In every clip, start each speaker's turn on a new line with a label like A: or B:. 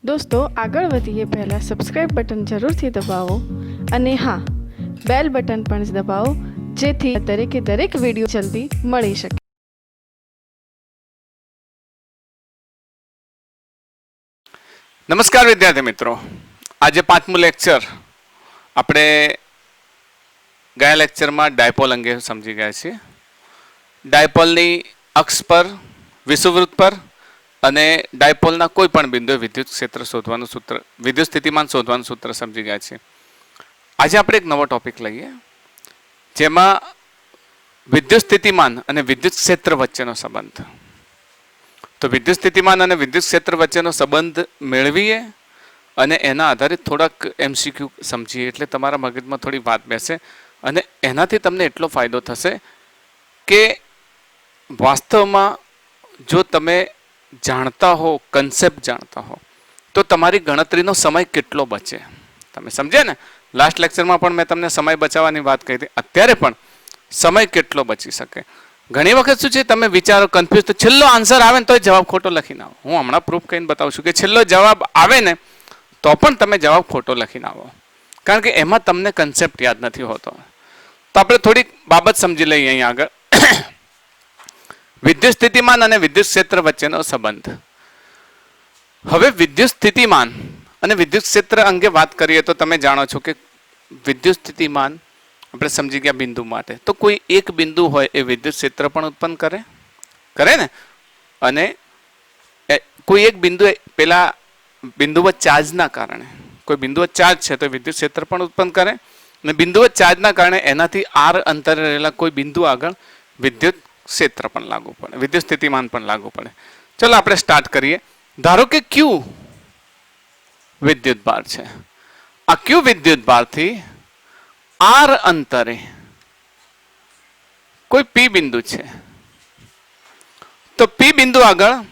A: दोस्तों આગળ વધીએ પહેલાં સબસ્ક્રાઇબ બટન જરૂરથી દબાવો અને હા બેલ બટન પણ દબાવો જેથી દરેક વિડીયો જલ્દી મળી શકે.
B: નમસ્કાર વિદ્યાર્થી મિત્રો, આજે પાંચમું લેક્ચર આપણે ગયા લેક્ચરમાં ડાયપોલ અંગે સમજી ગયા છીએ. ડાયપોલની અક્ષ પર, વિષુવવૃત્ત પર અને ડાયપોલના કોઈ પણ બિંદુએ વિદ્યુત ક્ષેત્ર શોધવાનું સૂત્ર, વિદ્યુત સ્થિતિમાન શોધવાનું સૂત્ર સમજી ગયા છીએ. આજે આપણે એક નવો ટોપિક લઈએ જેમાં વિદ્યુત સ્થિતિમાન અને વિદ્યુત ક્ષેત્ર વચ્ચેનો સંબંધ. તો વિદ્યુત સ્થિતિમાન અને વિદ્યુત ક્ષેત્ર વચ્ચેનો સંબંધ મેળવીએ અને એના આધારિત થોડાક એમસીક્યુ સમજીએ એટલે તમારા મગજમાં થોડી વાત બેસે અને એનાથી તમને એટલો ફાયદો થશે કે વાસ્તવમાં જો તમે જાણતા હો, કન્સેપ્ટ જાણતા હો, તો તમારી ગણતરીનો સમય કેટલો બચે. તમે સમજ્યા ને? લાસ્ટ લેક્ચરમાં પણ મેં તમને સમય બચાવવાની વાત કહી હતી. અત્યારે પણ સમય કેટલો બચી શકે. ઘણી વખત શું છે, તમે વિચારો કન્ફ્યુઝ, તો છેલ્લો આન્સર આવે ને તો જવાબ ખોટો લખીને આવો. હું હમણાં પ્રૂફ કરીને બતાવું છું કે છેલ્લો જવાબ આવે ને તો પણ તમે જવાબ ખોટો લખીને આવો, કારણ કે એમાં તમને કન્સેપ્ટ યાદ નથી હોતો. તો આપણે થોડીક બાબત સમજી લઈએ અહીં આગળ. વિદ્યુત સ્થિતિમાન અને વિદ્યુત ક્ષેત્ર વચ્ચેનો સંબંધ. હવે વિદ્યુત સ્થિતિમાન અને વિદ્યુત ક્ષેત્ર અંગે વાત કરીએ તો તમે જાણો છો કે વિદ્યુત સ્થિતિમાન આપણે સમજી ગયા બિંદુ માટે. તો કોઈ એક બિંદુ હોય એ વિદ્યુત ક્ષેત્ર પણ ઉત્પન્ન કરે ને, અને કોઈ એક બિંદુ પેલા બિંદુવત ચાર્જના કારણે, કોઈ બિંદુવત ચાર્જ છે તો વિદ્યુત ક્ષેત્ર પણ ઉત્પન્ન કરે, અને બિંદુવત ચાર્જના કારણે એનાથી આર અંતરે રહેલા કોઈ બિંદુ આગળ વિદ્યુત ક્ષેત્ર પણ લાગુ પડે, વિદ્યુત સ્થિતિમાન પણ લાગુ પડે. ચલો આપણે સ્ટાર્ટ કરીએ. ધારો કે ક્યુ વિદ્યુત ભાર છે. આ ક્યુ વિદ્યુત ભારથી આર અંતરે કોઈ પી બિંદુ છે. તો પી બિંદુ આગળ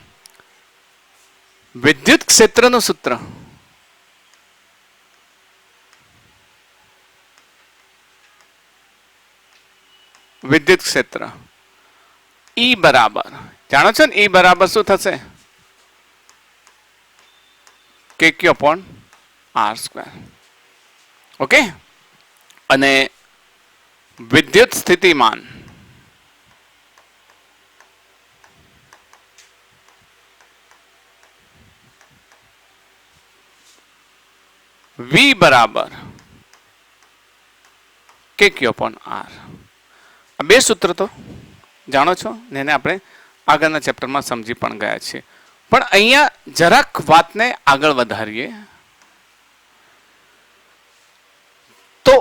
B: વિદ્યુત ક્ષેત્રનું સૂત્ર વિદ્યુત ક્ષેત્ર ઈ બરાબર, જાણો છો ને, ઈ બરાબર શું થશે? KQ upon R square. Okay. અને વિદ્યુત સ્થિતિમાન V બરાબર KQ upon R. આ બે સૂત્ર તો જાણો છો ને, એને આપણે આગળના ચેપ્ટરમાં સમજી પણ ગયા છીએ. પણ અહીંયા જરાક વાતને આગળ વધારીએ તો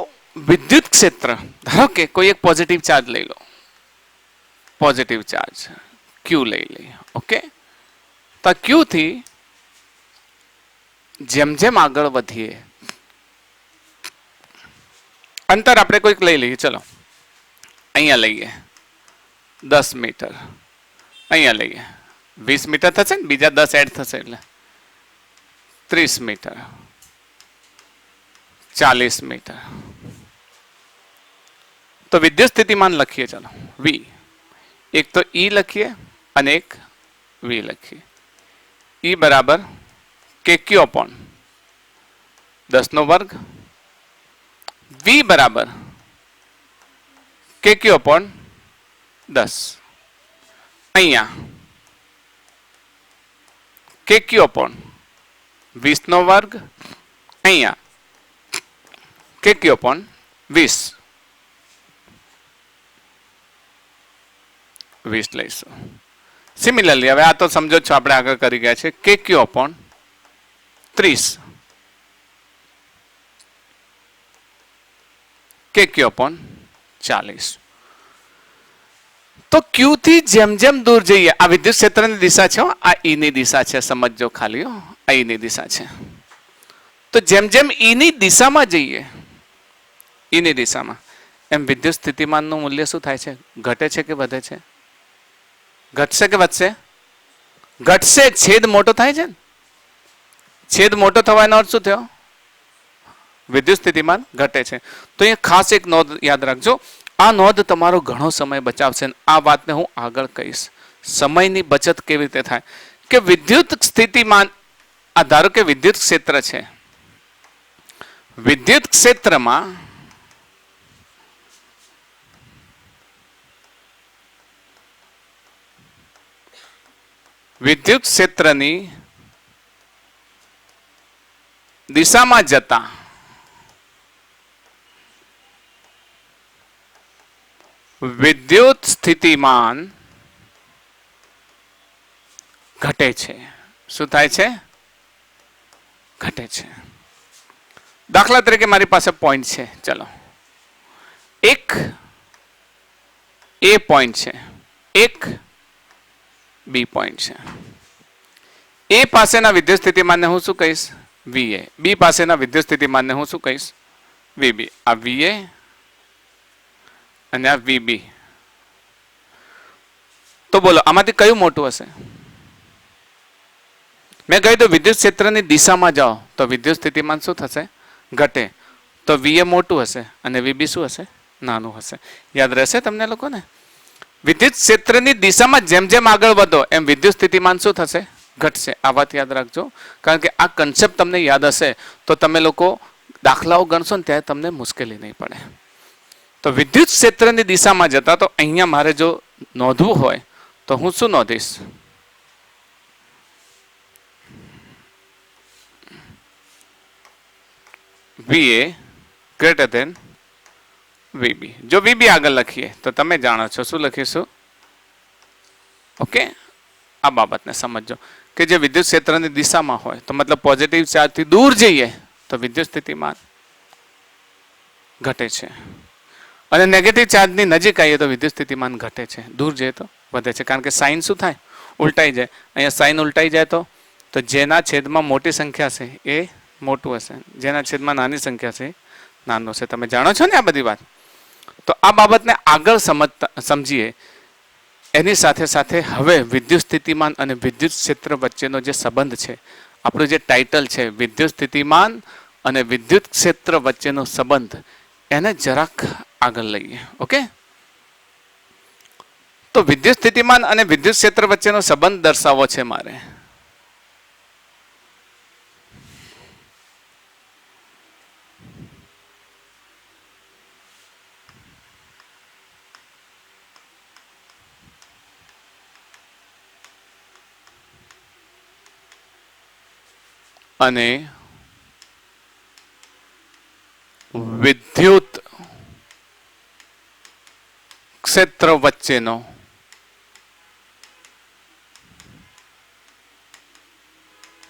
B: વિદ્યુત ક્ષેત્ર, ધારો કે કોઈ એક પોઝિટિવ ચાર્જ લઈ લો, પોઝિટિવ ચાર્જ ક્યુ લઈ લઈએ. ઓકે. તો ક્યુ થી જેમ જેમ આગળ વધીએ, અંતર આપણે કોઈક લઈ લઈએ, ચલો અહીંયા લઈએ 10 મીટર, અહીંયા લઈએ 20 મીટર થશે ને, બીજા 10 એડ થશે એટલે 30 મીટર, 40 મીટર. તો વિદ્યુત સ્થિતિમાન લખીએ, ચલો વી. એક તો ઈ લખીએ અને એક વી લખીએ. ઈ બરાબર KQ upon 10 નો વર્ગ, વી બરાબર KQ upon 10. અહીંયા KQ upon 20 નો વર્ગ, અહીંયા KQ upon 20 લઈશું. સિમિલરલી હવે આ તો સમજો છો, આપણે આગળ કરી ગયા છે. KQ upon 30, KQ upon 40. તો ક્યુ થી જેમ જેમ દૂર જઈએ, આ વિદ્યુત ક્ષેત્રની દિશા છે, આ ઈ ની દિશા છે, સમજજો ખાલી, આ ઈ ની દિશા છે. તો જેમ જેમ ઈ ની દિશામાં જઈએ, ઈ ની દિશામાં, એમ વિદ્યુત સ્થિતિમાનનું મૂલ્ય શું થાય છે? ઘટે છે કે વધે છે? ઘટશે કે વધશે? ઘટશે. છેદ મોટો થાય છે ને, છેદ મોટો થવાનો અર્થ શું થયો? વિદ્યુત સ્થિતિમાન ઘટે છે. તો અહીંયા ખાસ એક નોંધ યાદ રાખજો. આ નોંધ તમારો ઘણો સમય બચાવશે. આ વાતને હું આગળ કહીશ, સમયની બચત કેવી રીતે થાય. કે વિદ્યુત સ્થિતિમાન આ ધારો કે વિદ્યુત ક્ષેત્ર છે. વિદ્યુત ક્ષેત્રમાં વિદ્યુત ક્ષેત્રની દિશામાં જતા વિદ્યુત સ્થિતિમાન ઘટે છે. શું થાય છે? ઘટે છે. દાખલા તરીકે મારી પાસે પોઈન્ટ છે. ચલો, એક એ પોઈન્ટ છે, એક બી પોઈન્ટ છે. એ પાસેના વિદ્યુત સ્થિતિમાનને હું શું કહીશ? VA. બી પાસેના વિદ્યુત સ્થિતિમાનને હું શું કહીશ? VB. આ VA અને આ VB. તો બોલો આમાંથી કયું મોટું હશે? મેં કહ્યું તો વિદ્યુત ક્ષેત્રની દિશામાં જાઓ તો વિદ્યુત સ્થિતિમાન શું થશે? ઘટે. તો VA મોટું હશે અને VB શું હશે? નાનું હશે. યાદ રહેશે તમને લોકોને? વિદ્યુત ક્ષેત્રની દિશામાં જેમ જેમ આગળ વધો એમ વિદ્યુત સ્થિતિમાન શું થશે? ઘટશે. આ વાત યાદ રાખજો, કારણ કે આ કન્સેપ્ટ તમને યાદ હશે તો તમે લોકો દાખલાઓ ગણશો ને ત્યારે તમને મુશ્કેલી નહીં પડે. તો વિદ્યુત ક્ષેત્રની દિશામાં જતા તો અહીંયા મારે જો નોંધવું હોય તો હું શું નોંધીશ? VA greater than VB. જો VB આગળ લખીએ તો તમે જાણો છો શું લખીશું? ઓકે, આ બાબતને સમજો કે જે વિદ્યુત ક્ષેત્રની દિશામાં હોય તો મતલબ પોઝિટિવ ચાર્જથી દૂર જઈએ તો વિદ્યુત સ્થિતિમાન ઘટે છે, અને નેગેટિવ ચાર્જની નજીક આવીએ તો વિદ્યુત સ્થિતિમાન ઘટે છે, દૂર જઈએ તો વધે છે. કારણ કે સાઇન શું થાય? ઉલટાઈ જાય. અહીંયા સાઇન ઉલટાઈ જાય તો જેના છેદમાં મોટી સંખ્યા છે એ મોટું હશે, જેના છેદમાં નાની સંખ્યા છે નાનું હશે. તમે જાણો છો ને આ બધી વાત? તો આ બાબતને આગળ સમજીએ. એની સાથે સાથે હવે વિદ્યુત સ્થિતિમાન અને વિદ્યુત ક્ષેત્ર વચ્ચેનો જે સંબંધ છે, આપણું જે ટાઇટલ છે વિદ્યુત સ્થિતિમાન અને વિદ્યુત ક્ષેત્ર વચ્ચેનો સંબંધ, એને જરાક આગળ લઈએ. ઓકે, તો વિદ્યુત સ્થિતિમાન અને વિદ્યુત ક્ષેત્ર વચ્ચેનો સંબંધ દર્શાવવો છે મારે. અને વિદ્યુત ક્ષેત્ર વચ્ચેનો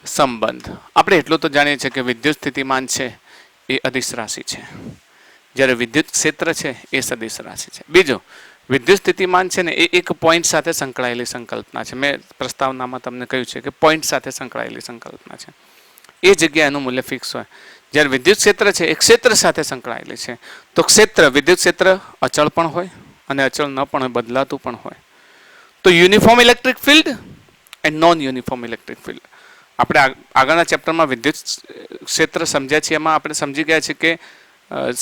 B: સંબંધ. આપણે એટલું તો જાણીએ છીએ કે વિદ્યુત સ્થિતિમાન છે એ અદિશ રાશિ છે, જ્યારે વિદ્યુત ક્ષેત્ર છે એ સદિશ રાશિ છે. બીજું, વિદ્યુત સ્થિતિમાન છે ને એ એક પોઈન્ટ સાથે સંકળાયેલી સંકલ્પના છે. મેં પ્રસ્તાવનામાં તમને કહ્યું છે કે પોઈન્ટ સાથે સંકળાયેલી સંકલ્પના છે. એ જગ્યાએ એનું મૂલ્ય ફિક્સ હોય. જ્યારે વિદ્યુત ક્ષેત્ર છે એ ક્ષેત્ર સાથે સંકળાયેલી છે. તો ક્ષેત્ર, વિદ્યુત ક્ષેત્ર અચળ પણ હોય અને અચળ ન પણ હોય, બદલાતું પણ હોય. તો uniform electric field and non uniform electric field. આપણે આગળના ચેપ્ટરમાં વિદ્યુત ક્ષેત્ર સમજ્યા છીએ, એમાં આપણે સમજી ગયા છીએ કે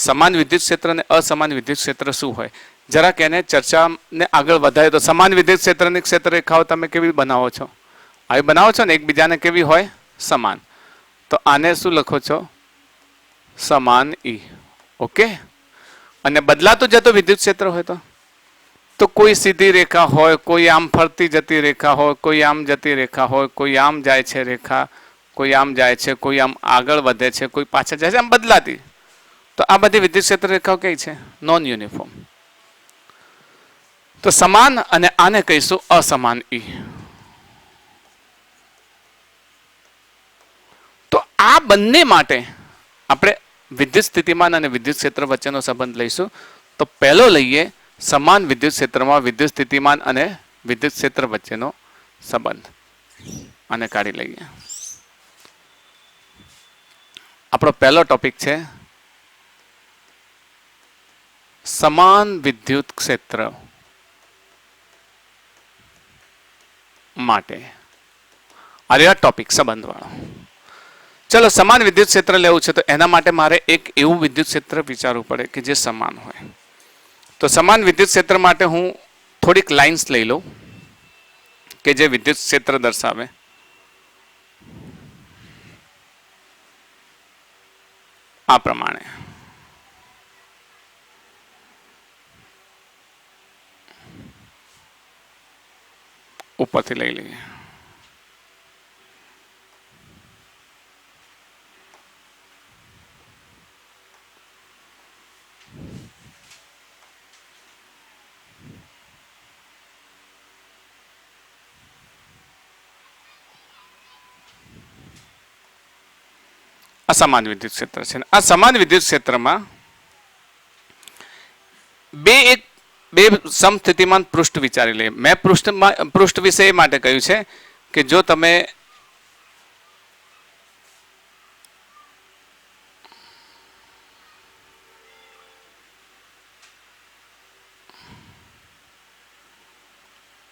B: સમાન વિદ્યુત ક્ષેત્ર અને અસમાન વિદ્યુત ક્ષેત્ર શું હોય. જરાક એને ચર્ચાને આગળ વધારે તો સમાન વિદ્યુત ક્ષેત્રની ક્ષેત્ર રેખાઓ તમે કેવી બનાવો છો? આવી બનાવો છો ને, એકબીજાને કેવી હોય? સમાન. તો આને શું લખો છો? સમાન ઈ. ઓકે, અને બદલાતું જતું વિદ્યુત ક્ષેત્ર હોય તો કોઈ સીધી રેખા હોય, કોઈ આમ ફરતી જતી રેખા હોય, કોઈ આમ જતી રેખા હોય, કોઈ આમ જાય છે રેખા, કોઈ આમ જાય છે, કોઈ આમ આગળ વધે છે, કોઈ પાછળ જાય છે, આમ બદલાતી. તો આ બધી વિદ્યુત ક્ષેત્ર રેખાઓ કઈ છે? Non uniform. તો સમાન અને આને કહીશું અસમાન ઈ. તો આ બંને માટે આપણે વિદ્યુત સ્થિતિમાન અને વિદ્યુત ક્ષેત્ર વચ્ચેનો સંબંધ લઈશું. તો પહેલો લઈએ સમાન વિદ્યુત ક્ષેત્રમાં વિદ્યુત સ્થિતિમાન અને વિદ્યુત ક્ષેત્ર વચ્ચેનો સંબંધ. આને કાઢી લઈએ. આપણો પહેલો ટોપિક છે સમાન વિદ્યુત ક્ષેત્ર માટે. આ ટોપિક સંબંધ વાળો. ચલો, સમાન વિદ્યુત ક્ષેત્ર લેવું છે તો એના માટે મારે એક એવું વિદ્યુત ક્ષેત્ર વિચારવું પડે કે જે સમાન હોય. તો સમાન વિદ્યુત ક્ષેત્ર માટે હું થોડીક લાઇન્સ લઈ લઉં કે જે વિદ્યુત ક્ષેત્ર દર્શાવે. આ પ્રમાણે ઉપરથી લઈ લઈએ. આ સમાન વિદ્યુત ક્ષેત્ર છે. આ સમાન વિદ્યુત ક્ષેત્રમાં બે સમસ્થિતિમાન પૃષ્ઠ વિચારી લઈએ. મેં પૃષ્ઠ વિશે એ માટે કહ્યું છે કે જો તમે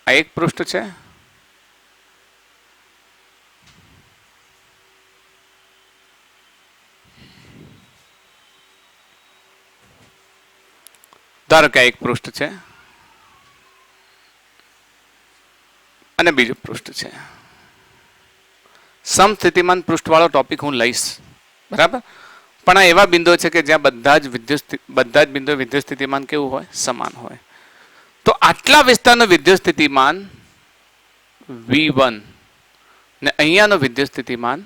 B: આ એક પૃષ્ઠ છે, ધારો કે એક પૃષ્ઠ છે અને બીજું પૃષ્ઠ છે. સમસ્થિતિમાન પૃષ્ઠવાળો ટોપિક હું લઈશ, બરાબર. પણ આ એવા બિંદુઓ છે કે જ્યાં બધા જ બિંદુઓ વિદ્યુત સ્થિતિમાન કેવું હોય? સમાન હોય. તો આટલા વિસ્તારનું વિદ્યુત સ્થિતિમાન V1 ને અહીંયાનો વિદ્યુત સ્થિતિમાન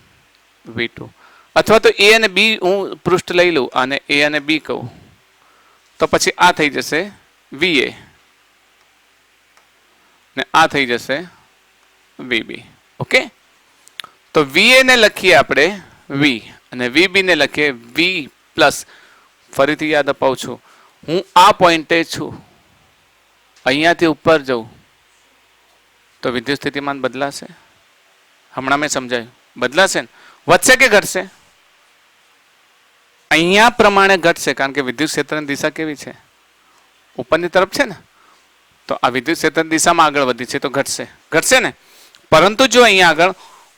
B: V2, અથવા તો A અને B હું પૃષ્ઠ લઈ લઉં અને A અને B કહું, તો પછી આ થઈ જશે VA ને આ થઈ જશે VB. ઓકે, તો VA ને લખીએ આપણે V અને VB ને લખીએ V પ્લસ. ફરીથી યાદ અપાવું છું, હું આ પોઈન્ટે છું, અહીંયાથી ઉપર જઉં તો વિદ્યુત સ્થિતિમાન બદલાશે. હમણાં મેં સમજાયું, બદલાશે ને? વધશે કે ઘટશે? અહીંયા પ્રમાણે ઘટશે, કારણ કે વિદ્યુત ક્ષેત્રની દિશા કેવી છે? ઉપરની તરફ છે ને. તો આ વિદ્યુત ક્ષેત્રની દિશામાં આગળ વધી છે તો ઘટશે ને. પરંતુ જો અહીંયા આગળ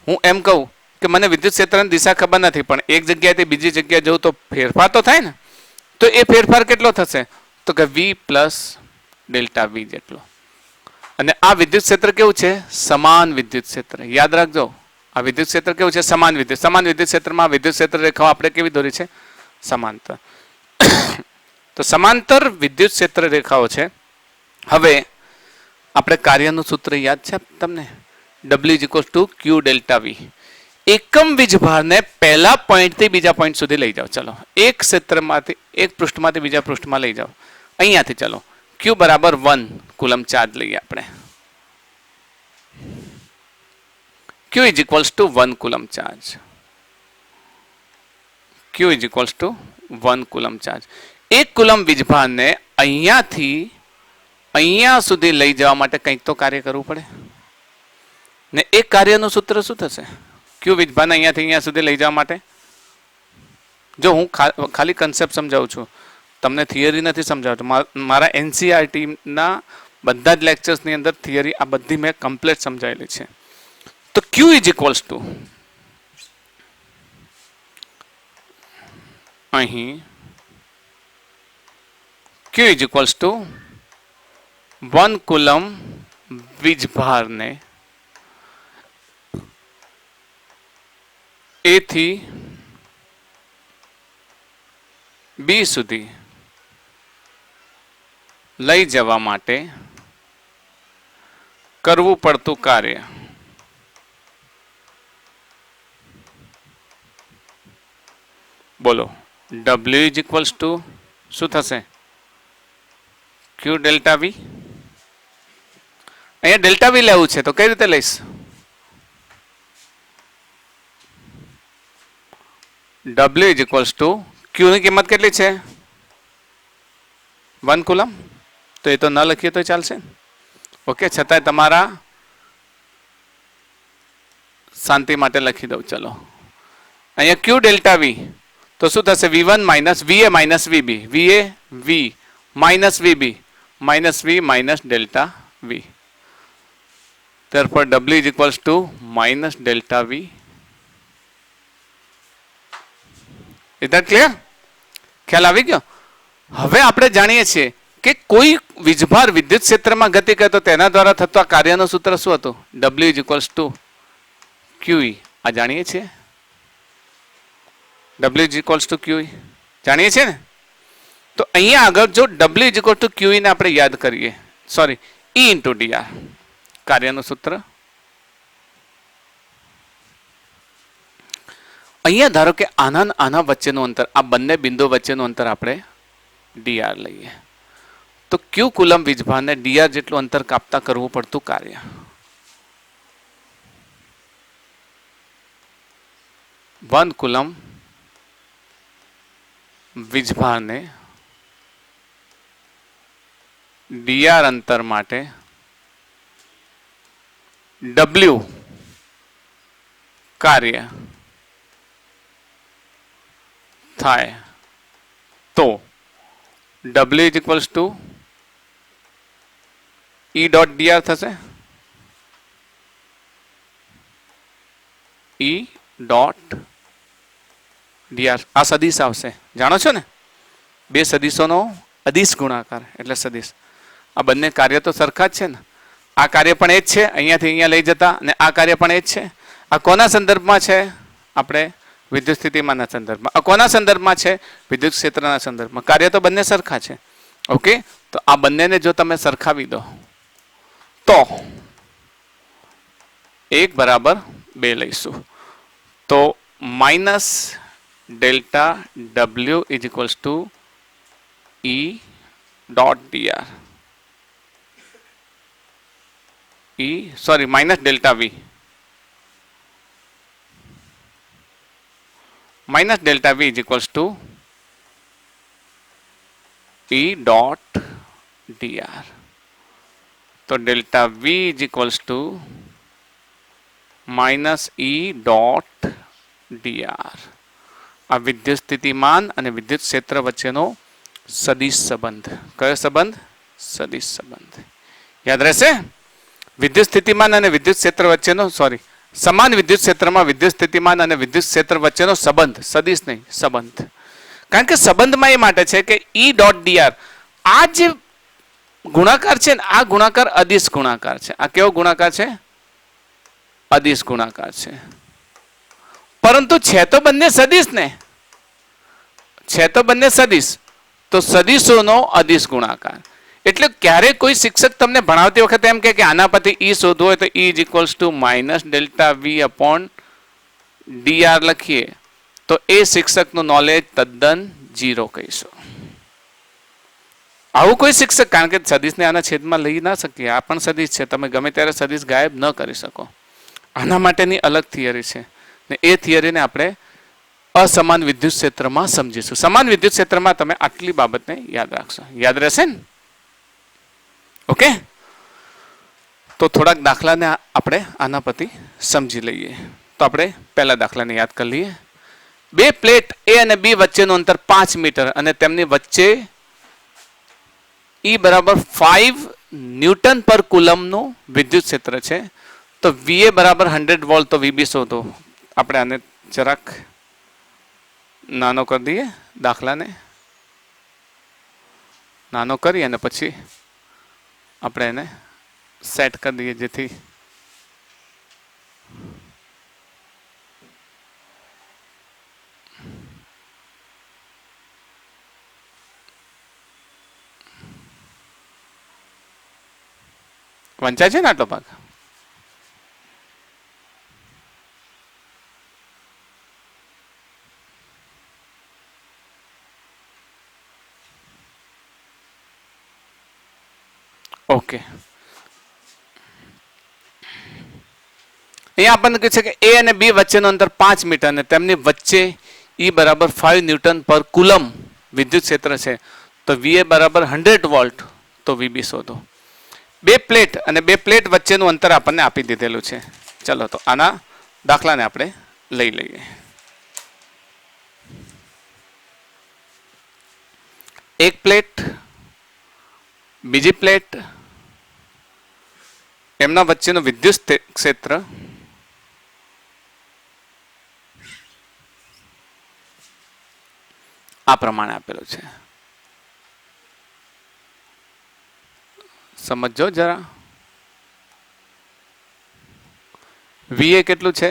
B: હું એમ કહું કે મને વિદ્યુત ક્ષેત્રની દિશા ખબર નથી, પણ એક જગ્યાએથી બીજી જગ્યાએ જવું તો ફેરફાર તો થાય ને. તો એ ફેરફાર કેટલો થશે? તો કે V પ્લસ ડેલ્ટા V જેટલો. અને આ વિદ્યુત ક્ષેત્ર કેવું છે? સમાન વિદ્યુત ક્ષેત્ર. યાદ રાખજો, આ વિદ્યુત ક્ષેત્ર કેવું છે? સમાન વિદ્યુત ક્ષેત્રમાં વિદ્યુત ક્ષેત્ર રેખાઓ આપણે કેવી દોરી છે? સમાંતર. તો સમાંતર વિદ્યુત ક્ષેત્ર રેખાઓ છે. હવે આપણે કાર્યનું સૂત્ર યાદ છે તમને? W = Q delta V. એકમ વીજભારને પહેલા પોઈન્ટથી બીજા પોઈન્ટ સુધી લઈ જાઓ. ચલો, એક ક્ષેત્રમાંથી એક પૃષ્ઠમાંથી બીજા પૃષ્ઠમાં લઈ જાઓ. અહીંયાથી ચલો, Q બરાબર 1 કુલમ ચાર્જ લઈએ આપણે. Q = 1 coulomb charge. Q = 1 coulomb charge. એક કુલમ વીજભારને અહીંયાથી અહીંયા સુધી લઈ જવા માટે કંઈક તો કાર્ય કરવું પડે ને. એક કાર્યનું સૂત્ર શું થશે? Q વીજભારને અહીંયાથી અહીંયા સુધી લઈ જવા માટે, જો હું ખાલી કન્સેપ્ટ સમજાવું છું, તમને થિયરી નથી સમજાવતો. મારા NCERT ના બધા જ લેક્ચર્સની અંદર થિયરી આ બધી મેં કમ્પ્લીટ સમજાવેલી છે. તો Q = અહીં Q = 1 કુલમ વીજભારને A થી B સુધી લઈ જવા માટે કરવું પડતું કાર્ય. બોલો, W = શું થશે? Q delta V. અહીંયા ડેલ્ટા V લેવું છે તો કઈ રીતે લઈશ? W = Q ની કિંમત કેટલી છે? 1 કુલમ. તો એ તો ન લખીએ તો ચાલશે. ઓકે, છતાંય તમારા શાંતિ માટે લખી દઉં. ચલો, અહીંયા Q ડેલ્ટા V તો શું થશે? V1 minus VA minus VB, VA V minus VB minus V minus delta V. therefore W = minus delta V. Is that clear? ખ્યાલ આવી ગયો? હવે આપણે જાણીએ છીએ કે કોઈ વીજભાર વિદ્યુત ક્ષેત્રમાં ગતિ કરે તો તેના દ્વારા થતું આ કાર્યનું સૂત્ર શું હતું? W = QE. આ જાણીએ છીએ. W is equals two QE જાણીએ છીએ ને. તો અહીંયા આગળ જો W is equal two QE ને આપણે યાદ કરીએ, સોરી E ઇન્ટુ DR કાર્યનું સૂત્ર. અહીંયા ધારો કે આના અને આના વચ્ચેનું અંતર, આ બંને બિંદુ વચ્ચેનું અંતર આપણે DR લઈએ, તો Q કુલમ વીજભારને DR જેટલું અંતર કાપતા કરવું પડતું કાર્ય. વન કુલમ વીજભારને DR અંતર માટે W કાર્ય થાય તો W is equals to E dot DR થશે. E ડોટ DR આ સદિશ આવશે, જાણો છો ને, બે સદિશોનો અદિશ ગુણાકાર એટલે સદિશ. આ બંને કાર્ય તો સરખા જ છે ને. આ કાર્ય પણ એ જ છે, અહીંયાથી અહીંયા લઈ જતા, અને આ કાર્ય પણ એ જ છે. આ કોના સંદર્ભમાં છે? આપણે વિદ્યુત સ્થિતિમાનના સંદર્ભમાં. આ કોના સંદર્ભમાં છે? વિદ્યુત ક્ષેત્રના સંદર્ભમાં. કાર્ય તો બંને સરખા છે. ઓકે, તો આ બંનેને જો તમે સરખાવી દો તો 1 બરાબર 2 લઈશું, તો minus delta W is equals to E dot DR, minus delta V, minus delta V is equals to E dot DR. તો delta V is equals two minus E dot DR. આ વિદ્યુત સ્થિતિમાન અને વિદ્યુત ક્ષેત્ર વચ્ચેનો સદિશ સંબંધ. કયો સંબંધ? સદિશ સંબંધ. યાદ રહેશે? વિદ્યુત સ્થિતિમાન અને વિદ્યુત ક્ષેત્ર વચ્ચેનો, સોરી, સમાન વિદ્યુત ક્ષેત્રમાં વિદ્યુત સ્થિતિમાન અને વિદ્યુત ક્ષેત્ર વચ્ચેનો સંબંધ, સદિશ નહીં, સંબંધ. કારણ કે સંબંધમાં એ માટે છે કે E ડોટ DR આ જે ગુણાકાર છે ને, આ ગુણાકાર અદિશ ગુણાકાર છે. આ કેવો ગુણાકાર છે? અદિશ ગુણાકાર છે. પરંતુ છે તો બંને સદિશ ને, છે તો બંને સદિશ, તો સદિશોનો અદિશ ગુણાકાર. એટલે ક્યારે કોઈ શિક્ષક તમને ભણાવતી વખતે એમ કે આના પરથી E શોધવું હોય તો E is equals two minus delta V upon DR લખીએ તો એ શિક્ષકનું નોલેજ તદ્દન 0 કહીશું. આવું કોઈ શિક્ષક, કારણ કે સદિશને આના છેદમાં લઈ ના શકીએ, આ પણ સદિશ છે, તમે ગમે ત્યારે સદિશ ગાયબ ન કરી શકો. આના માટેની અલગ થિયરી છે ને એ થિયરીને આપણે અસમાન વિદ્યુત ક્ષેત્રમાં સમજીશું. સમાન વિદ્યુત ક્ષેત્રમાં તમે આટલી બાબતને યાદ રાખશો. યાદ રહેશે ને? ઓકે, તો થોડાક દાખલાને આપણે આના પરથી સમજી લઈએ. તો આપણે પહેલા દાખલાને યાદ કરી લઈએ. બે પ્લેટ A અને B વચ્ચેનું અંતર 5 મીટર અને તેમની વચ્ચે E બરાબર 5 ન્યૂટન પર કુલમનું વિદ્યુત ક્ષેત્ર છે. તો VA બરાબર 100 વોલ્ટ, તો VB શોધો. આપણે આને જરાક નાનો કરી દઈએ, દાખલાને નાનો કરી અને પછી આપણે એને સેટ કરી દઈએ જેથી વંચાય છે ને આટલો ભાગ. ઓકે, અહીંયા આપણને કહે છે કે A અને B વચ્ચેનું અંતર 5 મીટર અને તેમની વચ્ચે E બરાબર 5 ન્યૂટન પર કુલમ વિદ્યુત ક્ષેત્ર છે. તો VA બરાબર 100 વોલ્ટ, તો VB શોધો. બે પ્લેટ અને બે પ્લેટ વચ્ચેનું અંતર આપણને આપી દીધેલું છે. ચલો તો આના દાખલાને આપણે લઈ લઈએ. એક પ્લેટ, બીજી પ્લેટ, એમના વચ્ચેનું વિદ્યુત ક્ષેત્ર આ પ્રમાણે આપેલું છે. સમજો જરા. VA કેટલું છે?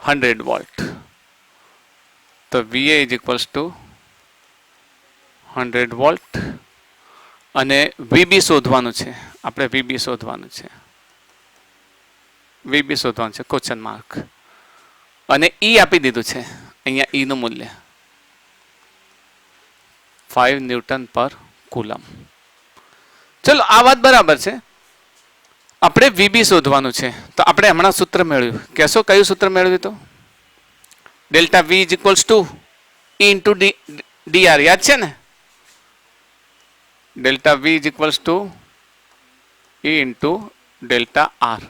B: 100 વોલ્ટ. તો તો VA is equals two 100 volt અને VB શોધવાનું છે. આપણે VB શોધવાનું છે. VB શોધવાનું છે ક્વેશ્ચન માર્ક અને E આપી દીધું છે. અહીંયા E નું મૂલ્ય 5 ન્યૂટન પર કુલમ. ચલો આ વાત બરાબર છે. આપણે VB શોધવાનું છે તો આપણે હમણાં સૂત્ર મેળવ્યું. કહેશો કયું સૂત્ર મેળવ્યું? તો delta V is equals to E into DR યાદ છે ને? Delta V is equals to E into delta R.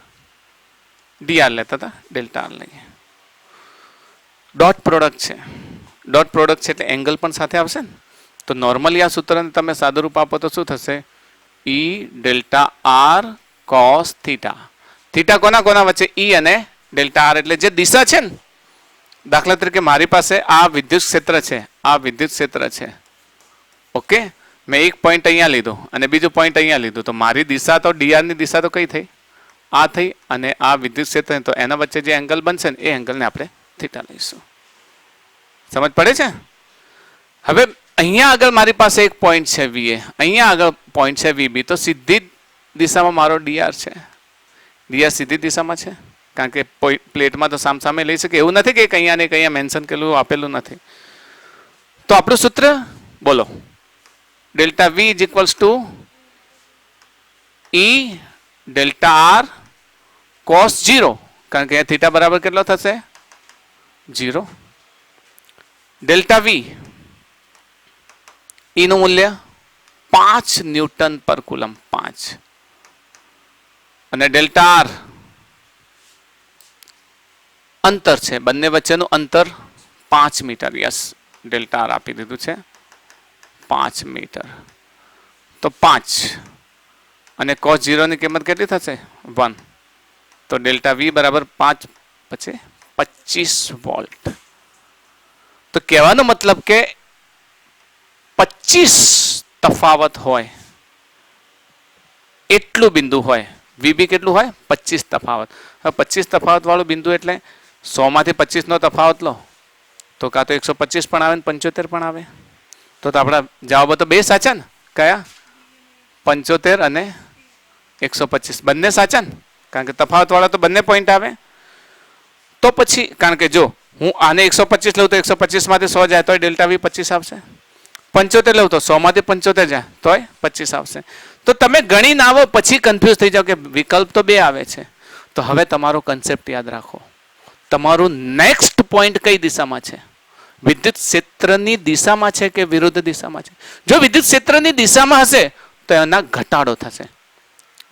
B: DR લેતા હતા, ડેલ્ટા R લઈએ. ડોટ પ્રોડક્ટ છે. ડોટ પ્રોડક્ટ છે એટલે એંગલ પણ સાથે આવશે ને. તો નોર્મલી આ સૂત્રને તમે સાદુરૂપ આપો તો શું થશે? E delta R cos theta. Theta કોના કોના વચ્ચે? E અને ડેલ્ટા R એટલે જે દિશા છે ને. દાખલા તરીકે મારી પાસે આ વિદ્યુત ક્ષેત્ર છે, આ વિદ્યુત ક્ષેત્ર છે. ઓકે, મેં એક પોઈન્ટ અહીંયા લીધો અને બીજું પોઈન્ટ અહીંયા લીધું. તો મારી દિશા તો DR ની દિશા તો કઈ થઈ? આ થઈ. અને આ વિદ્યુત ક્ષેત્ર તો એના વચ્ચે જે એંગલ બનશે ને એ એંગલને આપણે થીટા લઈશું. સમજ પડે છે? હવે અહીંયા આગળ મારી પાસે એક પોઈન્ટ છે VA, અહીંયા આગળ પોઈન્ટ છે VB. તો સીધી દિશામાં મારો DR છે. DR સીધી દિશામાં છે કારણ કે પ્લેટમાં તો સામસામે લઈ શકે એવું નથી કે અહીંયા ને અહીંયા મેન્શન કરેલું આપેલું નથી. તો આપણું સૂત્ર બોલો. Delta V is equals to E delta R cos 0 કારણ કે થીટા બરાબર કેટલો થશે? 0. ડેલ્ટા V E નું મૂલ્ય 5 ન્યૂટન પર કુલમ. 5 અને ડેલ્ટા R અંતર છે, બંને વચ્ચેનું અંતર 5 મીટર. યસ, ડેલ્ટા R આપી દીધું છે 5 મીટર. તો 5 અને cos 0 ની કિંમત કેટલી થશે? 1. તો ડેલ્ટા V બરાબર 5 પછી 25 વોલ્ટ. તો કહેવાનો મતલબ કે 25 તફાવત હોય એટલું બિંદુ હોય. VB કેટલું હોય? 25 તફાવત. હવે 25 તફાવત વાળું બિંદુ એટલે 100 માંથી 25 નો તફાવત લો તો કાં તો 125 પણ આવે ને 75 પણ આવે. તો આપણા જવાબો તો બે સાચા ને. કયા? 75 અને 125 બંને સાચા ને, કારણ કે તફાવત વાળા તો બંને પોઈન્ટ આવે. તો પછી કારણ કે જો હું આને 125 લઉં તો 125 માંથી 100 જાય તો ડેલ્ટા V 25 આવશે. 75 લઉં તો 100 માંથી 75 જાય તોય 25 આવશે. તો તમે ગણી ના આવો પછી કન્ફ્યુઝ થઈ જાઓ કે વિકલ્પ તો બે આવે છે. તો હવે તમારો કન્સેપ્ટ યાદ રાખો. તમારું નેક્સ્ટ પોઈન્ટ કઈ દિશામાં છે? વિદ્યુત ક્ષેત્રની દિશામાં છે કે વિરુદ્ધ દિશામાં છે? જો વિદ્યુત ક્ષેત્રની દિશામાં હશે તો એના ઘટાડો થશે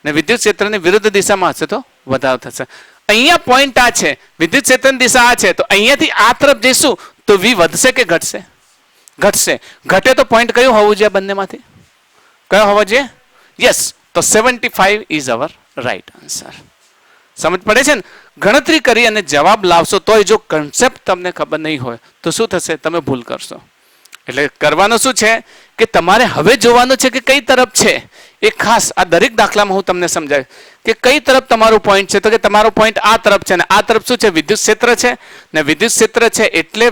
B: ને વિદ્યુત ક્ષેત્રની વિરુદ્ધ દિશામાં હશે તો વધારો થશે. અહીંયા પોઈન્ટ આ છે, વિદ્યુત ક્ષેત્રની દિશા આ છે, તો અહીંયાથી આ તરફ જઈશું તો V વધશે કે ઘટશે? ઘટશે. ઘટે તો પોઈન્ટ કયું હોવું જોઈએ બંનેમાંથી? કયો હોવો જોઈએ? યસ, તો 75 ઇઝ અવર રાઈટ આન્સર. સમજ પડે છે ને? ગણતરી કરી અને જવાબ લાવશો તોય જો કન્સેપ્ટ તમને ખબર નહીં હોય તો શું થશે? તમે ભૂલ કરશો. એટલે કરવાનું શું છે કે તમારે હવે જોવાનું છે કે કઈ તરફ છે. એ ખાસ આ દરેક દાખલામાં હું તમને સમજાવીશ કે કઈ તરફ તમારું પોઈન્ટ છે. તો કે તમારો પોઈન્ટ આ તરફ છે ને આ તરફ શું છે? વિદ્યુત ક્ષેત્ર છે ને વિદ્યુત ક્ષેત્ર છે એટલે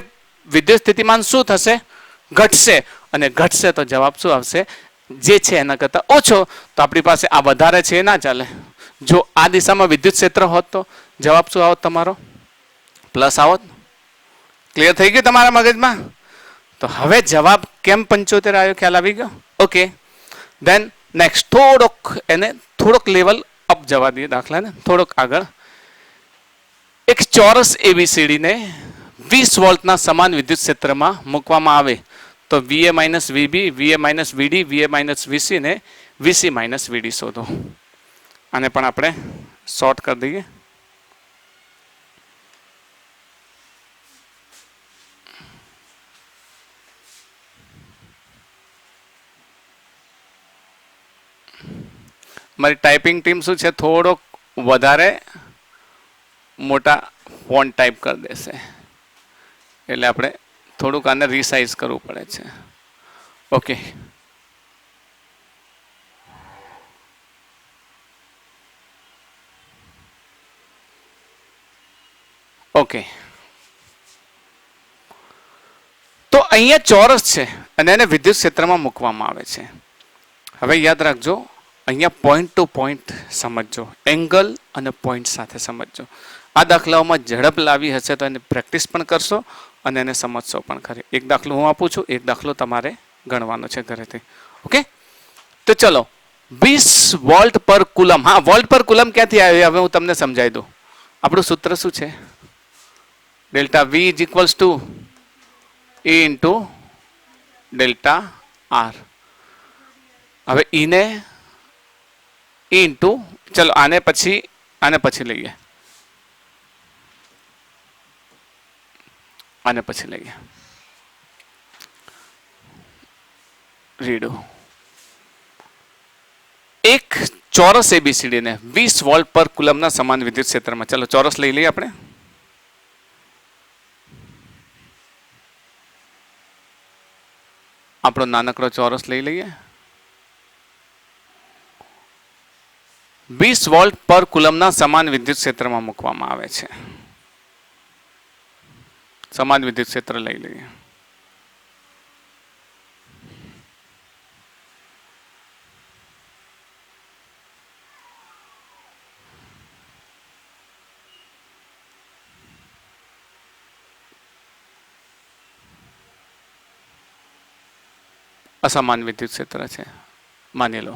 B: વિદ્યુત સ્થિતિમાન શું થશે? ઘટશે. અને ઘટશે તો જવાબ શું આવશે? જે છે એના કરતાં ઓછો. તો આપણી પાસે આ વધારે છે એ ના ચાલે. જો આ દિશામાં વિદ્યુત ક્ષેત્ર હોત તો જવાબ શું આવત તમારો? પ્લસ આવત. ક્લિયર થઈ ગયું તમારા મગજમાં? તો હવે જવાબ કેમ 75 આવ્યો ખ્યાલ આવી ગયો? ઓકે, ધેન નેક્સ્ટ થોડોક લેવલ અપ જવા દઈએ દાખલાને થોડોક આગળ. એક ચોરસ ABCD ને 20 વોલ્ટના સમાન વિદ્યુત ક્ષેત્રમાં મૂકવામાં આવે તો VA minus VB, VA minus VD, VA minus VC ને VC માઇનસ VD શોધો. આને પણ આપણે શોર્ટ કરી દઈએ. મારી ટાઈપિંગ ટીમ શું છે થોડોક વધારે મોટા ફોન્ટ ટાઈપ કરી દેશે એટલે આપણે થોડુંક આને રીસાઇઝ કરવું પડે છે. ઓકે, ઓકે અહીંયા ચોરસ છે અને એને વિદ્યુત ક્ષેત્રમાં મૂકવામાં આવે છે. હવે યાદ રાખજો, અહીંયા પોઈન્ટ ટુ પોઈન્ટ સમજજો, એંગલ અને પોઈન્ટ સાથે સમજજો. આ દાખલાઓમાં ઝડપ લાવી હશે તો એને પ્રેક્ટિસ પણ કરશો અને એને સમજશો પણ ખરી. એક દાખલો હું આપું છું, એક દાખલો તમારે ગણવાનો છે ઘરેથી. ઓકે, તો ચલો 20 વોલ્ટ પર કુલમ. હા, વોલ્ટ પર કુલમ ક્યાંથી આવી હવે હું તમને સમજાવી દઉં. આપણું સૂત્ર શું છે? Delta V is equals to E into delta R. હવે E ને E ઇન્ટુ, ચલો આને પછી લઈએ, આને પછી લઈએ. રીડો એક ચોરસ એબીસીડી ને 20 વોલ્ટ પર કુલમના સમાન વિદ્યુત ક્ષેત્રમાં, ચલો ચોરસ લઈ લઈએ આપણે. આપણો નાનકડો ચોરસ લઈ લઈએ. 20 વોલ્ટ પર કુલમના સમાન વિદ્યુત ક્ષેત્રમાં મૂકવામાં આવે છે. સમાન વિદ્યુત ક્ષેત્ર લઈ લઈએ. અસમાન વિદ્યુત ક્ષેત્ર છે માની લો.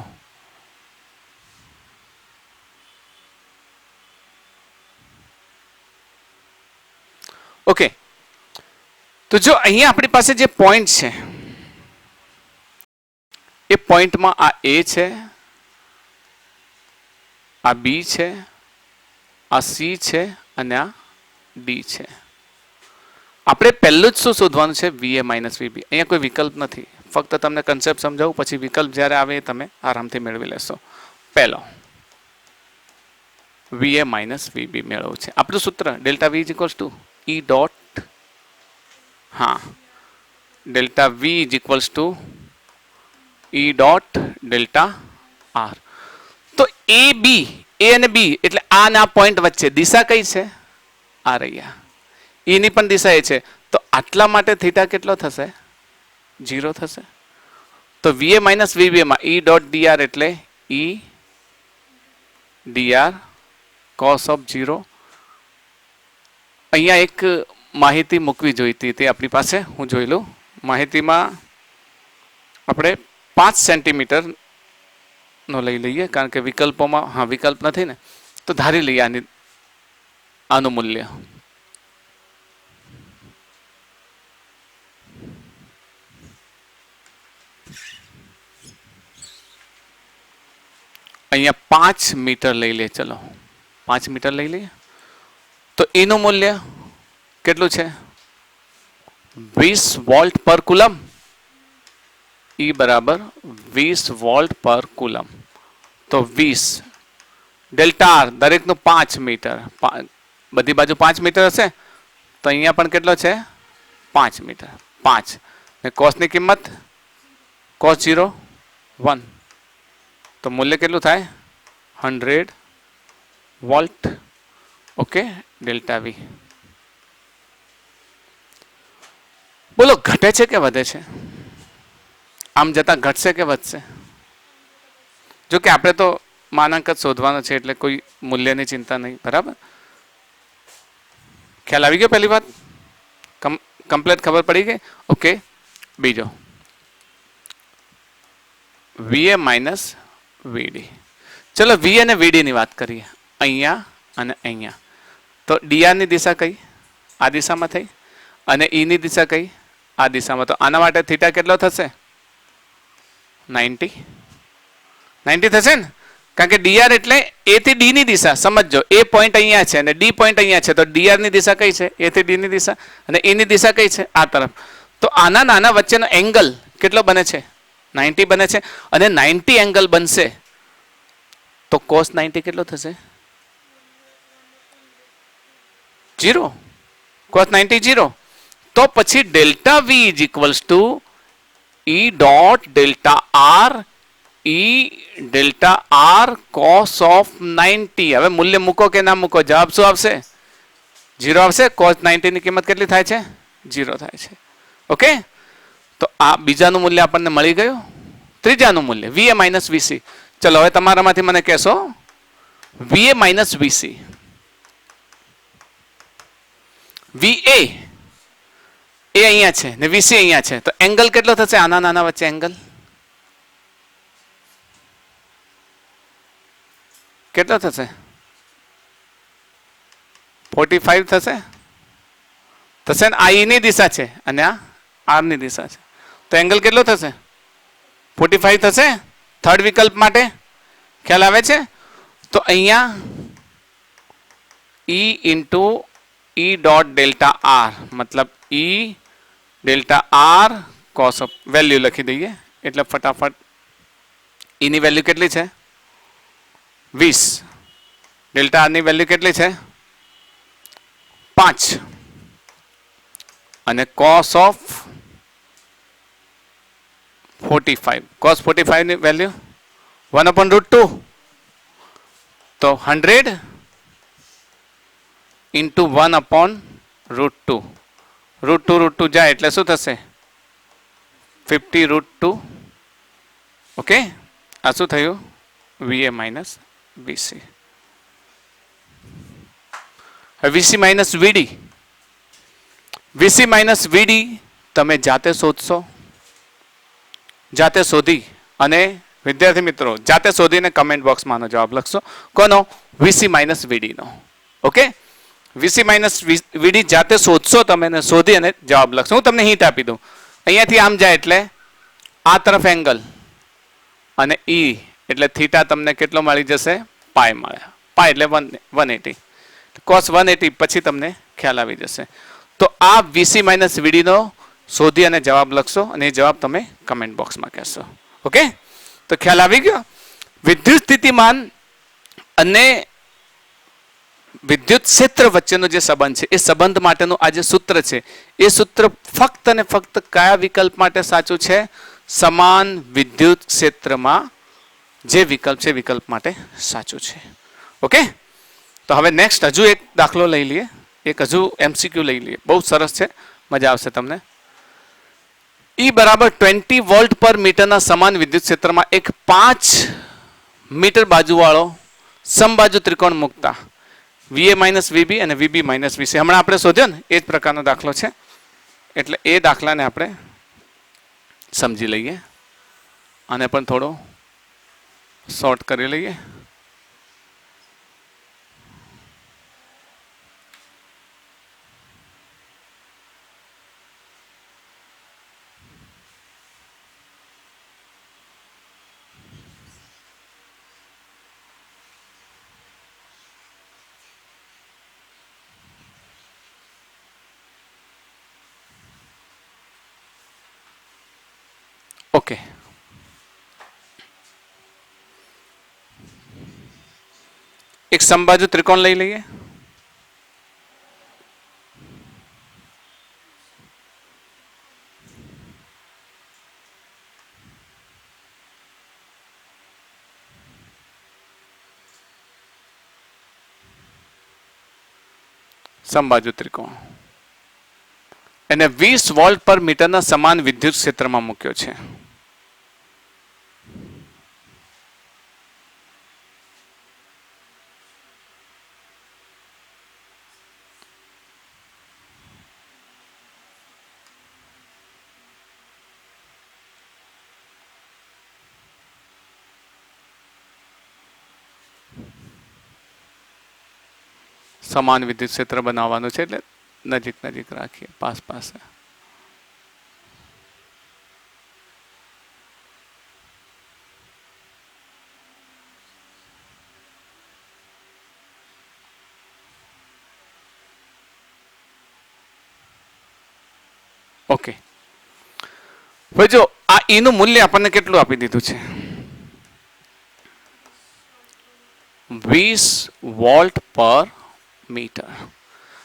B: ઓકે, તો જો અહીંયા આપણી પાસે જે પોઈન્ટ છે એ પોઈન્ટમાં આ A છે, આ B છે, આ C છે અને આ D છે. આપણે પહેલું જ શું શોધવાનું છે? VA minus VB. અહીંયા કોઈ વિકલ્પ નથી, ફક્ત તમને કન્સેપ્ટ સમજાવું, પછી વિકલ્પ જ્યારે આવે તમે આરામથી મેળવી લેશો. પહેલો VA માઇનસ VB મેળવવું છે. આપણું સૂત્ર delta V is equals to E dot, હા, delta V is equals to E dot delta R. તો A અને B એટલે આ ના પોઈન્ટ વચ્ચે દિશા કઈ છે? આ રહ્યા. E ની પણ દિશા એ છે, તો આટલા માટે થીટા કેટલો થશે? 0 થશે. તો VA માઇનસ VB માં E ડોટ DR એટલે E DR cos ઓફ 0. અહીંયા એક માહિતી મૂકવી જોઈતી હતી આપણી પાસે, હું જોઈ લઉં. માહિતીમાં આપણે 5 સેન્ટીમીટર નો લઈ લઈએ, કારણ કે વિકલ્પોમાં હા વિકલ્પ નથી ને, તો ધારી લઈએ આનું મૂલ્ય. અહીંયા 5 મીટર લઈ લે, ચલો 5 મીટર લઈ લઈએ. તો એનું મૂલ્ય કેટલું છે? 20 વોલ્ટ પર કુલમ. E બરાબર 20 વોલ્ટ પર કુલમ. તો 20 ડેલ્ટા R દરેકનું 5 મીટર, બધી બાજુ 5 મીટર હશે, તો અહીંયા પણ કેટલો છે? 5 મીટર. 5 ને કોસની કિંમત cos 0 1, તો મૂલ્ય કેટલું થાય? 100 વોલ્ટ. Okay, delta V. બોલો ઘટે છે કે વધે છે? આમ જતા ઘટશે કે વધશે? જો કે આપણે તો માનાંક જ શોધવાનો છે એટલે કોઈ મૂલ્યની ચિંતા નહીં, બરાબર? ખ્યાલ આવી ગયો? પહેલી વાત કમ્પ્લીટ ખબર પડી ગઈ. ઓકે, બીજો VA માઇનસ VD. ચલો V અને VD ની વાત કરીએ, અહીંયા અને અહીંયા. તો DR ની દિશા કઈ? આ દિશામાં થઈ. અને E ની દિશા કઈ? આ દિશામાં. તો આના માટે થીટા કેટલો થશે? 90 થશે ને, કારણ કે DR એટલે A થી D ની દિશા. સમજો, A પોઈન્ટ અહીંયા છે અને D પોઈન્ટ અહીંયા છે, તો DR ની દિશા કઈ છે? A થી D ની દિશા. અને E ની દિશા કઈ છે? આ તરફ. તો આના નાના વચ્ચેનો એંગલ કેટલો બને છે? 90 બને છે. અને 90 એંગલ બનશે તો cos 90 કેટલો થશે? 0. cos 90 0. તો પછી delta V is equals to E dot delta R, E delta R cos of 90. હવે મૂલ્ય મૂકો કે ના મૂકો? જવાબ શું આવશે? 0 આવશે. cos 90 ની કિંમત કેટલી થાય છે? 0 થાય છે. ઓકે, તો આ બીજાનું મૂલ્ય આપણને મળી ગયું. ત્રીજાનું મૂલ્ય VA માઇનસ VC. ચલો હવે તમારામાંથી મને કહેશો VA માઇનસ VC. VA એ અહીંયા છે ને VC અહીંયા છે, તો એંગલ કેટલો થશે આના નાના વચ્ચે? એંગલ કેટલો થશે? 45 થશે. થશે ને? આ E ની દિશા છે અને આ R ની દિશા છે, તો એંગલ કેટલો થશે? 45 થશે. થર્ડ વિકલ્પ માટે ખ્યાલ આવે છે? તો અહીંયા E into E dot delta R મતલબ E delta R cos of value લખી દઈએ એટલે ફટાફટ E ની વેલ્યુ કેટલી છે? 20. ડેલ્ટા R ની વેલ્યુ કેટલી છે? 5. અને કોસ ઓફ 45, cos 45 ની વેલ્યુ 1/√2, તો 100 ઇન્ટુ 1/√2. √2 જાય એટલે શું થશે? 50√2. ઓકે, આ શું થયું? VA minus VC. VC minus VD. VC minus VD તમે જાતે શોધશો, જાતે શોધી અને વિદ્યાર્થી મિત્રો જાતે શોધીને કમેન્ટ બોક્સમાં આનો જવાબ લખશો. કોનો? VC માઇનસ VD નો. ઓકે, VC માઇનસ VD જાતે શોધશો તમે ને શોધી અને જવાબ લખશો. હું તમને હિન્ટ આપી દઉં. અહીંયાથી આમ જાય એટલે આ તરફ એંગલ અને E એટલે થીટા તમને કેટલો મળી જશે? પાય મળે. પાય એટલે 180. કોસ 180 પછી તમને ખ્યાલ આવી જશે. તો આ VC માઇનસ VD નો શોધી અને જવાબ લખશો અને એ જવાબ તમે કમેન્ટ બોક્સમાં કહેશો. ઓકે, તો ખ્યાલ આવી ગયો? વિદ્યુત સ્થિતિમાન અને વિદ્યુત ક્ષેત્ર વચ્ચેનો જે સંબંધ છે એ સંબંધ માટેનું આ જે સૂત્ર છે એ સૂત્ર ફક્ત અને ફક્ત કયા વિકલ્પ માટે સાચું છે? સમાન વિદ્યુત ક્ષેત્રમાં જે વિકલ્પ છે વિકલ્પ માટે સાચું છે. ઓકે, તો હવે નેક્સ્ટ હજુ એક દાખલો લઈ લઈએ, એક હજુ MCQ લઈ લઈએ. બહુ સરસ છે, મજા આવશે તમને. E બરાબર 20 વોલ્ટ પર મીટરના સમાન વિદ્યુત ક્ષેત્રમાં એક 5 મીટર બાજુવાળો સમબાજુ ત્રિકોણ મૂકતા VA માઇનસ VB અને VB માઇનસ VC હમણાં આપણે શોધ્યો ને એ જ પ્રકારનો દાખલો છે. એટલે એ દાખલાને આપણે સમજી લઈએ અને પણ થોડો શોર્ટ કરી લઈએ. ઓકે, એક સમબાજુ ત્રિકોણ લઈ લઈએ. સમબાજુ ત્રિકોણ એને 20 વોલ્ટ પર મીટરના સમાન વિદ્યુત ક્ષેત્રમાં મૂક્યો છે. સમાન વિદ્યુત ક્ષેત્ર બનાવવાનું છે એટલે નજીક નજીક રાખીએ, પાસ પાસે. ઓકે, હવે જો આ E નું મૂલ્ય આપણને કેટલું આપી દીધું છે? 20 વોલ્ટ પર મીટર.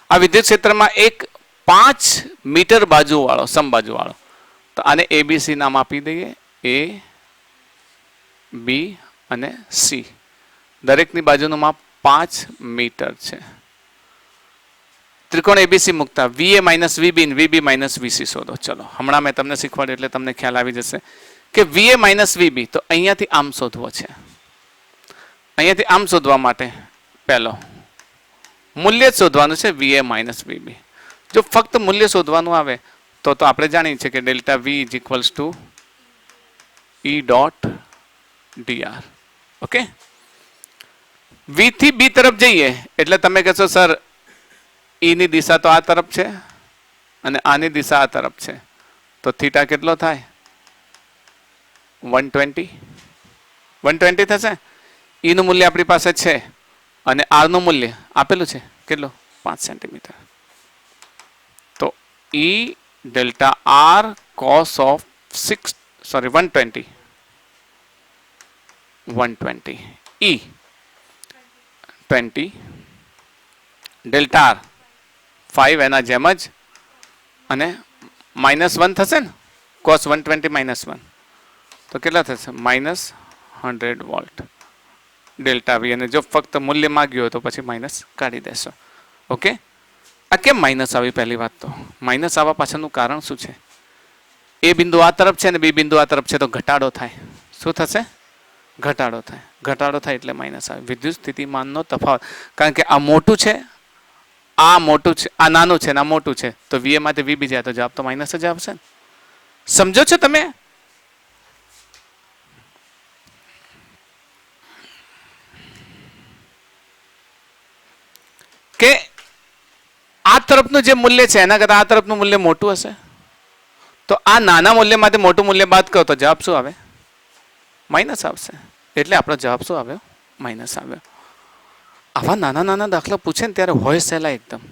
B: આ વિદ્યુત ક્ષેત્રમાં એક 5 મીટર બાજુ વાળો સમબાજુ વાળો, તો આને ABC નામ આપી દઈએ. A, B અને C. દરેકની બાજુનું માપ 5 મીટર છે. ત્રિકોણ એબીસી મૂકતા વીએ માઇનસ વીબી ને વીબી માઇનસ વીસી શોધો. ચલો હમણાં મેં તમને શીખવાડ્યું એટલે તમને ખ્યાલ આવી જશે કે વીએ માઇનસ વીબી તો અહીંયાથી આમ શોધવો છે. અહીંયાથી આમ શોધવા માટે પહેલો મૂલ્ય જ શોધવાનું છે વીએ માઇનસ વીબી. જો ફક્ત મૂલ્ય શોધવાનું આવે તો આપણે જાણીએ છીએ કે delta V is equals to E dot D R. Okay, V થી બી તરફ જઈએ એટલે તમે કહેશો સર ઈ ની દિશા તો આ તરફ છે અને આની દિશા આ તરફ છે તો થીટા કેટલો થાય? 120. 120 થશે. ઈ નું મૂલ્ય આપણી પાસે છે અને આર નું મૂલ્ય આપેલું છે કેટલું? 5 સેન્ટીમીટર. તો E delta R cos of 120 E 20 delta R 5 એના જેમ જ અને -1 થશે ને, કોસ 120 -1 તો કેટલા થશે? -100 વોલ્ટ ડેલ્ટા વી. અને જો ફક્ત મૂલ્ય માંગ્યું હોય તો પછી માઇનસ કાઢી દેશો. ઓકે, આ કેમ માઇનસ આવી? પહેલી વાત તો માઇનસ આવવા પાછળનું કારણ શું છે? એ બિંદુ આ તરફ છે અને બી બિંદુ આ તરફ છે તો ઘટાડો થાય. શું થશે? ઘટાડો થાય. ઘટાડો થાય એટલે માઇનસ આવે. વિદ્યુત સ્થિતિમાનનો તફાવત, કારણ કે આ મોટું છે, આ મોટું છે, આ નાનું છે ને આ મોટું છે તો વીએ માંથી વીબી જાય તો જવાબ તો માઇનસ જ આવશે. સમજો છો તમે? કે આ તરફનું જે મૂલ્ય છે એના કરતા આ તરફનું મૂલ્ય મોટું હશે તો આ નાના મૂલ્યમાંથી મોટું મૂલ્ય બાદ કરો તો જવાબ શું આવે? માઇનસ આવશે. એટલે આપણો જવાબ શું આવ્યો? માઇનસ આવ્યો. આવા નાના નાના દાખલા પૂછે ને ત્યારે હોય સહેલા એકદમ,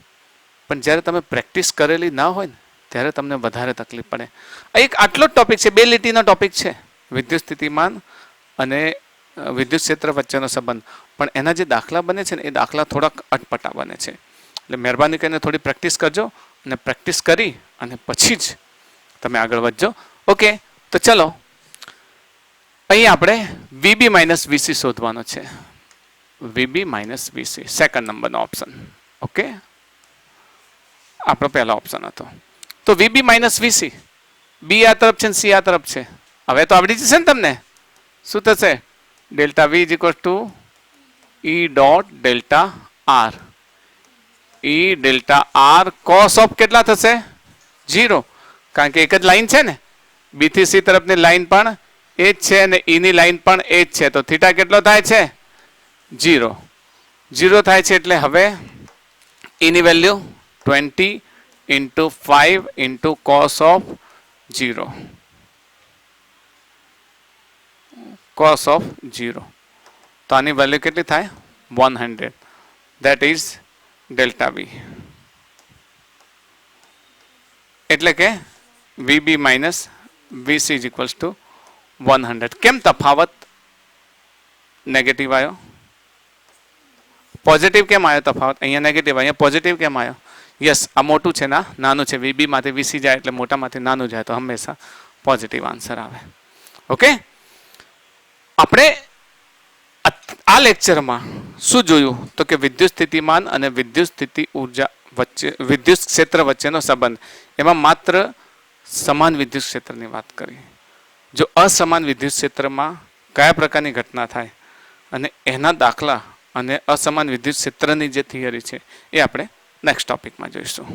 B: પણ જ્યારે તમે પ્રેક્ટિસ કરેલી ના હોય ને ત્યારે તમને વધારે તકલીફ પડે. એક આટલો જ ટોપિક છે, 2 લીટીનો ટોપિક છે, વિદ્યુત સ્થિતિમાન અને વિદ્યુત ક્ષેત્ર વચ્ચેનો સંબંધ. પણ એના જે દાખલા બને છે ને એ દાખલા થોડાક અટપટા બને છે. એટલે મહેરબાની કરીને થોડી પ્રેક્ટિસ કરજો અને પ્રેક્ટિસ કરી અને પછી જ તમે આગળ વધજો. ઓકે, તો ચલો અહીં આપણે વીબી માઇનસ વીસી શોધવાનો છે. વીબી માઇનસ વીસી સેકન્ડ નંબરનો ઓપ્શન. ઓકે, આપણો પહેલો ઓપ્શન હતો. તો વીબી માઇનસ વીસી, બી આ તરફ છે ને સી આ તરફ છે. હવે તો આવડી જશે ને તમને. શું થશે? Delta V is equal to E dot delta R. E delta R cos of કેટલા થશે? 0, કારણ કે એક જ લાઈન છે ને. બી થી સી તરફની લાઈન પણ એ જ છે અને ઈ ની લાઈન પણ એ જ છે તો થીટા કેટલો થાય છે? 0. 0 થાય છે એટલે હવે ઈ ની value 20 into 5 into cos of 0. cos of 0. તો આની વેલ્યુ કેટલી થાય? 100. That is delta V. એટલે કે VB minus VC is equals to 100. કેમ તફાવત નેગેટિવ આવ્યો? પોઝિટિવ કેમ આવ્યો તફાવત? અહીંયા નેગેટિવ, અહીંયા પોઝિટિવ કેમ આવ્યો? યસ, આ મોટું છે ના નાનું છે. VB માંથી VC જાય એટલે મોટામાંથી નાનું જાય તો હંમેશા પોઝિટિવ આન્સર આવે. ઓકે, આપણે આ લેક્ચરમાં શું જોયું તો કે વિદ્યુત સ્થિતિમાન અને વિદ્યુત સ્થિતિ ઉર્જા વચ્ચે, વિદ્યુત ક્ષેત્ર વચ્ચેનો સંબંધ. એમાં માત્ર સમાન વિદ્યુત ક્ષેત્રની વાત કરી. જો અસમાન વિદ્યુત ક્ષેત્રમાં કયા પ્રકારની ઘટના થાય અને એના દાખલા અને અસમાન વિદ્યુત ક્ષેત્રની જે થિયરી છે એ આપણે નેક્સ્ટ ટોપિકમાં જોઈશું.